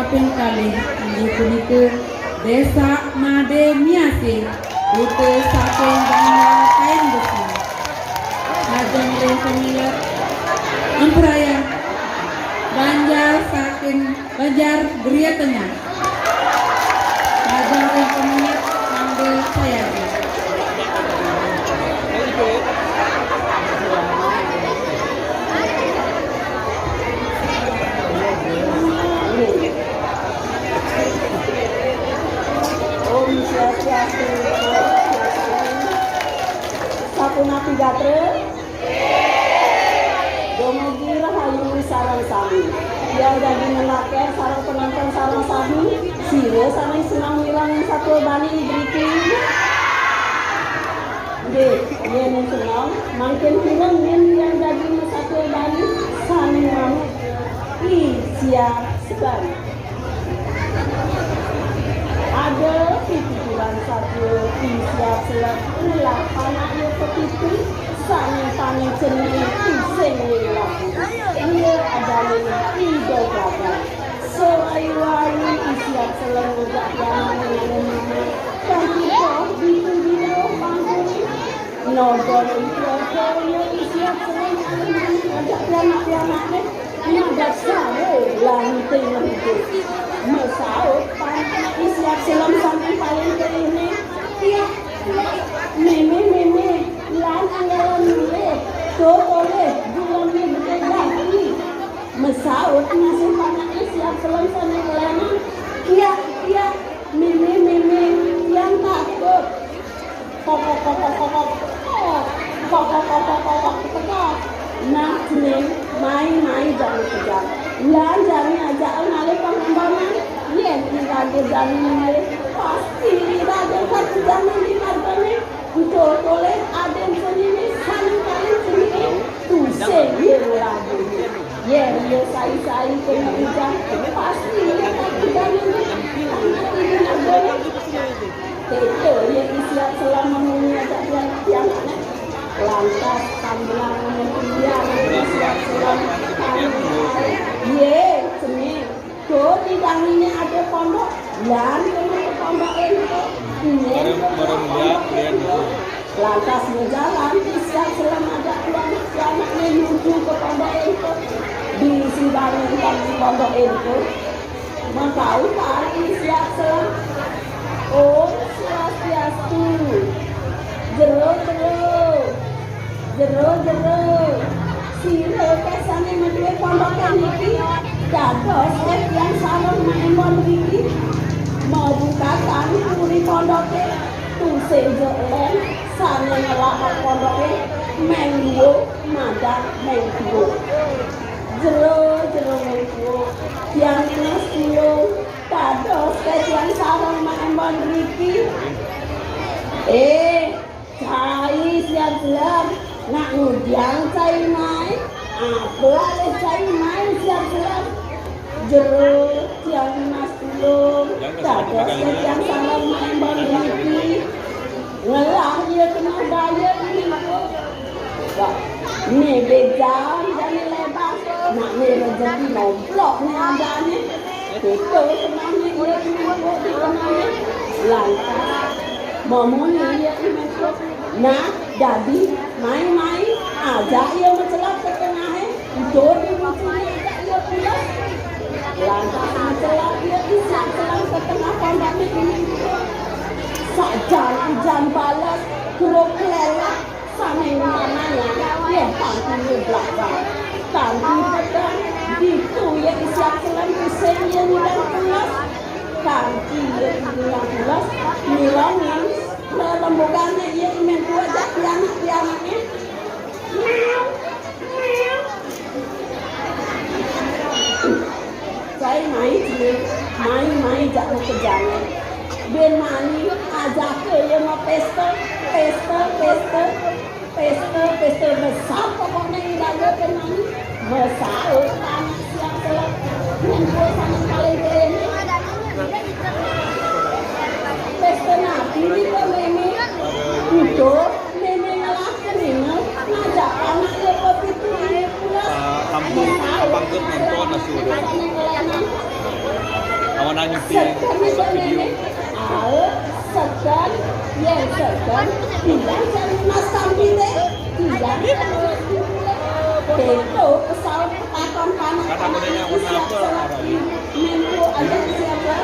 kaping kalih inggih punika Desa Made Miase rute saking Banjar Kain Besi. Lajeng ring pemilet Emperaya Banjar saking Banjar Geria Tengah. Lajeng ring pemilet Mangde Sayati. Sapuna Pigatre Domogi Rahayu sarang sami yang jadi menaker sarang penonton sarang sami sire sarang senang wirang satu bani beriki yen senang makin film yang jadi satu bani sami mamu siap sekali ada pikiran satu siap selalu lah anaknya petitu sami panen jenis pusing lagu ia adalah tiga kata selayu siap selalu gak yang mana dan kita bikin panggung nodol yang siap selalu ajak anak-anaknya ini ada saya lantai hidup mesau panen siap selalu sampai paling ke ini iya meme lan anggaran nule to oleh bulan ini lagi mesau masih panen siap selalu sampai kelana iya meme yang takut kokok nah nih main jangan kejar lan jangan ajak nale pengembangan yen tinggal jangan pasti ada satu jangan di margane untuk oleh ada sendiri saling kalian sendiri tuh sendiri lagi yen dia sai kena hujan pasti satu jangan ini margane itu yang siap selama mengajak yang lantas sambilan kemudian siap selama seni tuh di dalamnya ada pondok dan pondok ini lantas berjalan siap selama ada anak menuju ke pondok itu di simpangan di pondok itu mau tahu hari siap selama oh swastiastu jero sire kesane medhe pondok niki dados yang sareng mawon iki mau bukakan puri pondoke tuse jelen sane ngelakon pondoke menggo madak menggo jero menggo yang nes dados yang sareng mawon iki cai siap-siap nak ngundang cai mai boleh cai mai siap-siap jero yang mas tulung dados yang salam main bagi ngelah dia kena daya ini bejam jadi lebar nak ni rezeki nomplok ni adanya itu senangnya dia kenanya lantas momoni dia masuk nah jadi main ajak dia mencelak ke tengah itu dia ajak dia pulang lantas mencelak dia bisa celang ke tengah pondok ini sajan hujan balas keruk lelak sampai namanya dia tanti belakang tanti pedang itu yang siap celang pusing yang dan pulas tanti yang pulas nilangin lembukannya dia ingin wajah anak-anaknya saya main jatuh ke jalan ben mani ajak ke yang mau pesta besar pokoknya yang ada ben mani besar panas siapa yang gue sama kali ini pesta nabi ini ke meme itu meme ngelakkan ini ngajak anaknya ke pintu ini pulas kampung nonton nasi pernah nyuti sekan video. sekan yang sekan tidak cari mas sampingnya tidak itu pesawat takon panas Kata kodenya warna apa? minggu ada siapa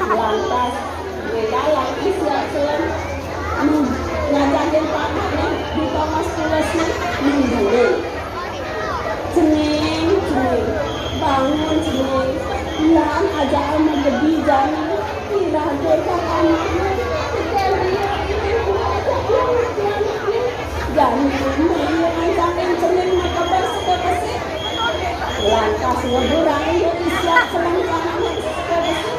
lantas dalam siapa ngajakin paknya di Thomas Tulesnya minggu cening bangun cening lan aja ama gede jani kira dekat anaknya jani ini ngajakin cening maka bersekepesi lantas ngeburang itu siap selengkananya sekepesi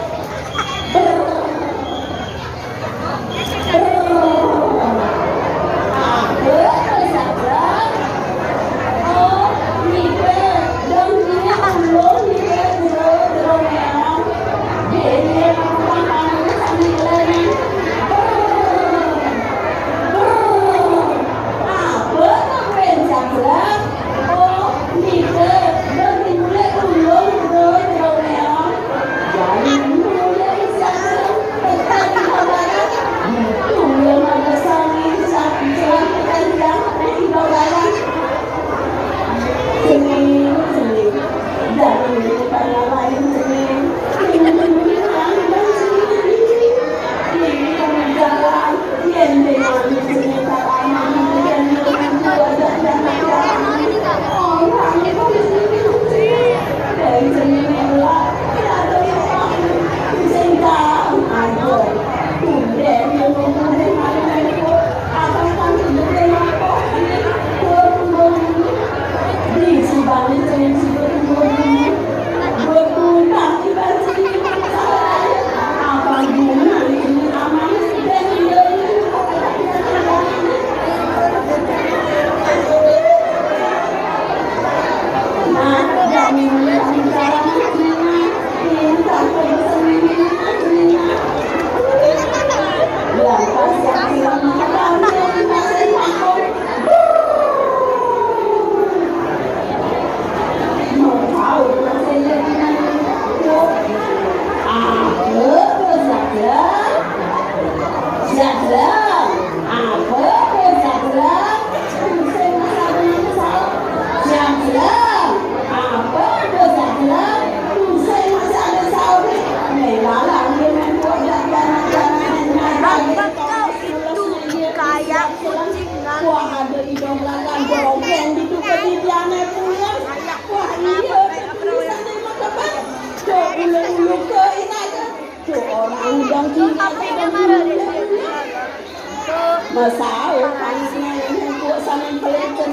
Masao panisnya yang kuat sama yang pelecen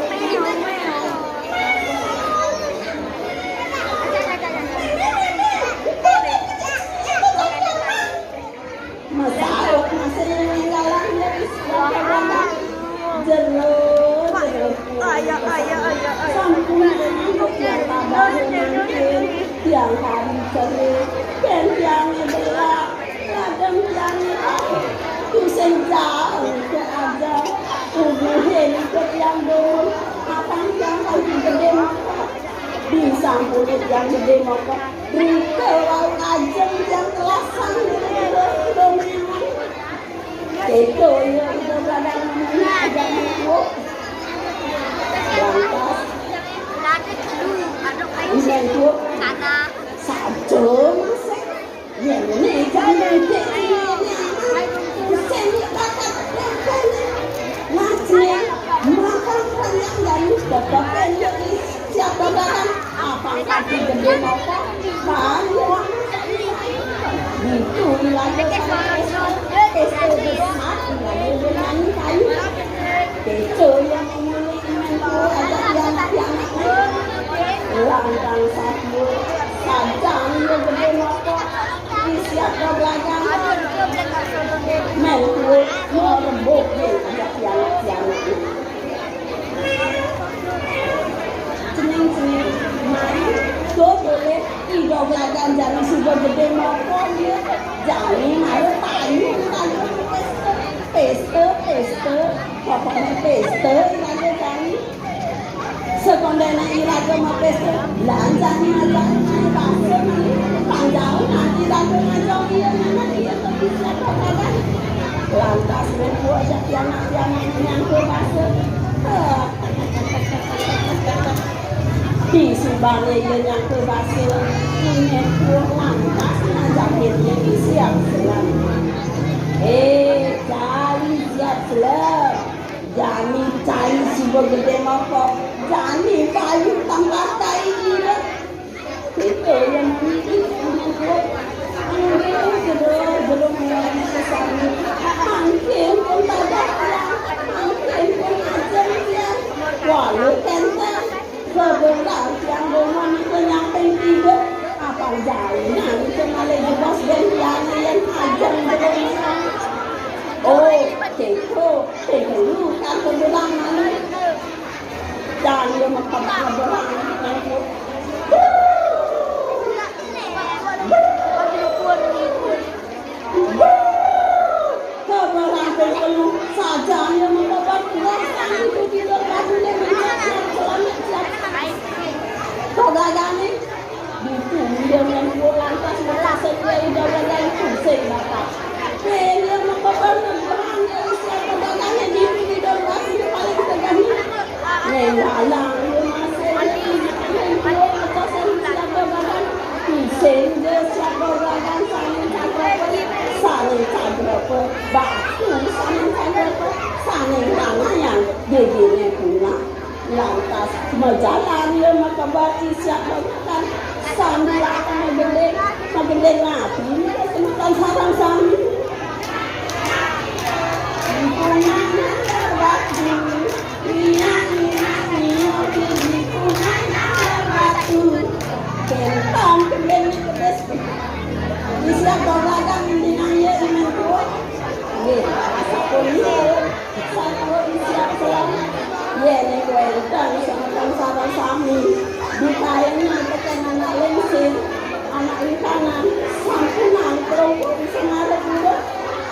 Masao masih yang galaknya jeruk sampun yang tabah mungkin yang hari cerik dan yang belak kadang yang tu senja ke ada tubuhin ke yang dulu apa yang kau gede di sampul yang gede maka rike lalu ajeng yang telasan dominan itu ya itu pada namanya jangan lupa lantas itu saja masih yang ini jangan siapa datang apa kaki gede mau banyak itu lagi besar dengan kayu itu yang memilih mentu ada yang langkang satu sajang yang gede mau siapa belakang mentu mau rembuk ada yang cening mari tuh boleh tidak belajar jangan sudah gede maupun dia jangan harus tanya pesta pokoknya pesta lagi kan sekonde na iraga mapesta lanjang lanjang bahasa panjang nanti iraga ngajong dia mana dia tapi siapa kadang lantas membuat anak-anak yang ke bahasa di subang yang ke bahasa ini pun lantas ngajakin dia siap selam cari siap selam Jani cari si begede mokok Jani bayu tambah tai dia itu yang belum mulai kesana angkin pun tak ada angkin pun ajar dia walau tentang sebentar yang rumah itu nyampe tiga apa jauhnya itu malah bebas dan yang ajar belum oh teko lu kan kebelang mana dan dia makan kebelang kebelang teko saja yang makan kebelang itu tidak boleh menjadi selamat kau ni itu dia yang pulang tas merasa dia sudah berjalan pusing bapak dia makan kebelang siapa baganya di dalam itu paling tegani lalang dia masih atau siapa bagan sehingga siapa bagan saling berapa batu saling mana yang dia punya lantas berjalan dia maka bati siapa bagan sambil akan menggedeng ngapi semakan sarang-sarang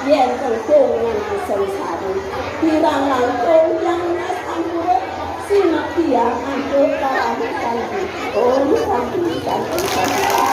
yang tentu dengan sengsara hirang langsung yang nasampura sinak tiang angkut para makan oh